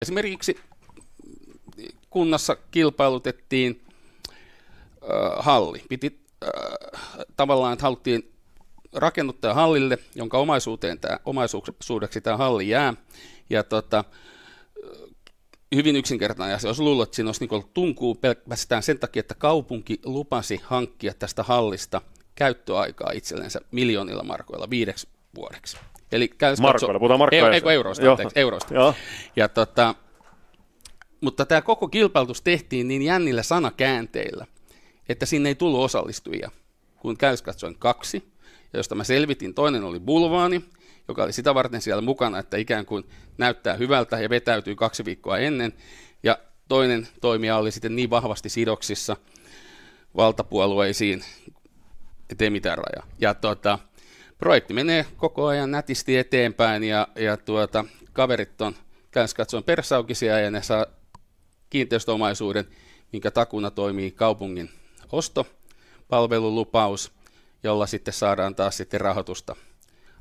Esimerkiksi kunnassa kilpailutettiin halli. Tavallaan, että haluttiin rakennuttaa hallille, jonka omaisuudeksi tämä halli jää. Ja hyvin yksinkertainen asia. Olisi luullut, että siinä olisi ollut tunkuu pelkästään sen takia, että kaupunki lupasi hankkia tästä hallista käyttöaikaa itsellensä miljoonilla markoilla 5 vuodeksi. Eli markoilla, puhutaan markkoja. Eurosta. Ja mutta tämä koko kilpailutus tehtiin niin jännillä sanakäänteillä, että sinne ei tullut osallistujia, kun käyskatsoin 2, ja josta mä selvitin, toinen oli Bulvaani, joka oli sitä varten siellä mukana, että ikään kuin näyttää hyvältä ja vetäytyy 2 viikkoa ennen, ja toinen toimija oli sitten niin vahvasti sidoksissa valtapuolueisiin, ettei mitään rajaa. Ja projekti menee koko ajan nätisti eteenpäin, ja kaverit on käyskatsoin perssaukisia, ja ne saa kiinteistöomaisuuden, minkä takuna toimii kaupungin ostopalvelulupaus, jolla sitten saadaan taas sitten rahoitusta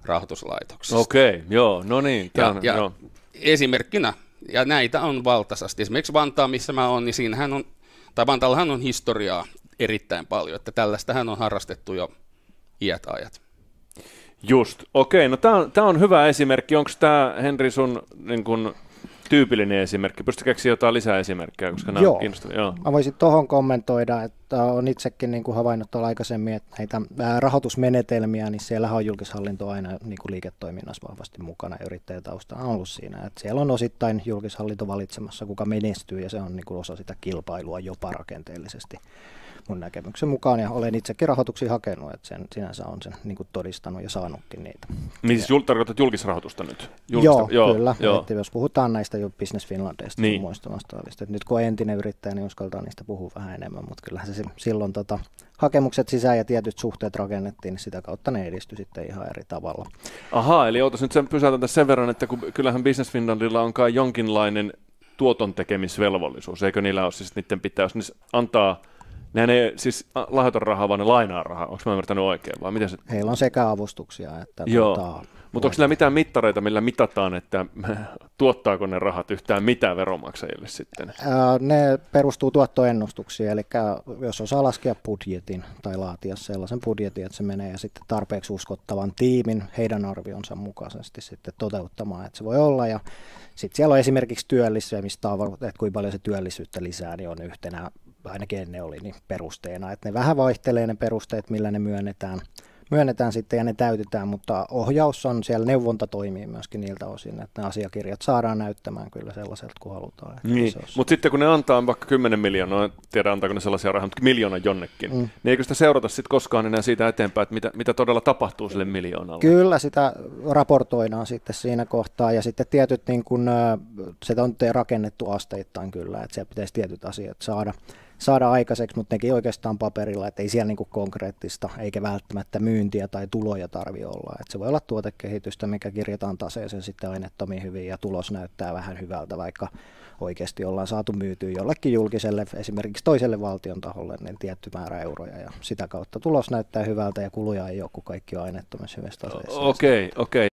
rahoituslaitoksesta. Okei, joo, no niin. Ja esimerkkinä, ja näitä on valtaisasti. Esimerkiksi Vantaa, missä mä oon, niin Vantaallahan on historiaa erittäin paljon, että tällaistähän on harrastettu jo iät ajat. Just, okei, no tämä on hyvä esimerkki. Onko tämä, Henri, sun niin kun tyypillinen esimerkki? Pystytkö keksiä jotain lisää esimerkkejä, koska nämä on kiinnostavia? Joo. Mä voisin tuohon kommentoida, että olen itsekin niin kuin havainnut tuolla aikaisemmin, että näitä rahoitusmenetelmiä, niin siellähän on julkishallinto aina niin kuin liiketoiminnassa vahvasti mukana, ja yrittäjätausta on ollut siinä. Että siellä on osittain julkishallinto valitsemassa, kuka menestyy, ja se on niin kuin osa sitä kilpailua jopa rakenteellisesti mun näkemyksen mukaan, ja olen itsekin rahoituksia hakenut, että sen sinänsä on sen niin kuin todistanut ja saanutkin niitä. Niin siis tarkoitat julkisrahoitusta nyt? Joo, kyllä. Joo. Että jos puhutaan näistä jo Business Finlandeista niin. Muista vastaavista. Nyt kun on entinen yrittäjä, niin uskaltaa niistä puhua vähän enemmän, mutta kyllähän se silloin hakemukset sisään ja tietyt suhteet rakennettiin, niin sitä kautta ne edistyi sitten ihan eri tavalla. Ahaa, eli ootas nyt pysäytän tässä sen verran, että kyllähän Business Finlandilla on kai jonkinlainen tuoton tekemisvelvollisuus, eikö niillä ole siis niiden pitää, jos ne antaa. Nehän ei siis lahjoita rahaa, vaan ne lainaa rahaa. Onko mä ymmärtänyt oikein? Vai miten se? Heillä on sekä avustuksia että mutta onko sillä mitään mittareita, millä mitataan, että tuottaako ne rahat yhtään mitään veronmaksajille sitten? Ne perustuu tuottoennustuksiin, eli jos osaa laskea budjetin tai laatia sellaisen budjetin, että se menee ja sitten tarpeeksi uskottavan tiimin heidän arvionsa mukaisesti sitten toteuttamaan, että se voi olla. Ja sitten siellä on esimerkiksi työllistämistavoite, että kuinka paljon se työllisyyttä lisää, niin on yhtenä, ainakin ne oli niin perusteena, että ne vähän vaihtelee ne perusteet, millä ne myönnetään sitten ja ne täytetään, mutta ohjaus on siellä, neuvonta toimii myöskin niiltä osin, että ne asiakirjat saadaan näyttämään kyllä sellaiselta kuin halutaan. Niin. Mutta sitten kun ne antaa vaikka 10 miljoonaa, en tiedä antaako ne sellaisia rahaa, mutta 1 miljoona jonnekin, niin eikö sitä seurata sitten koskaan enää siitä eteenpäin, että mitä todella tapahtuu sille miljoonalle? Kyllä sitä raportoidaan sitten siinä kohtaa ja sitten tietyt, niin kun, se on rakennettu asteittain kyllä, että siellä pitäisi tietyt asiat saada aikaiseksi, mutta nekin oikeastaan paperilla, että ei siellä niinku konkreettista eikä välttämättä myyntiä tai tuloja tarvitse olla. Et se voi olla tuotekehitystä, mikä kirjataan taseeseen sitten aineettomiin hyvin ja tulos näyttää vähän hyvältä, vaikka oikeasti ollaan saatu myytyä jollekin julkiselle, esimerkiksi toiselle valtion taholle, niin tietty määrä euroja ja sitä kautta tulos näyttää hyvältä ja kuluja ei ole, kun kaikki on aineettomissa hyvässä taseessa. Okei.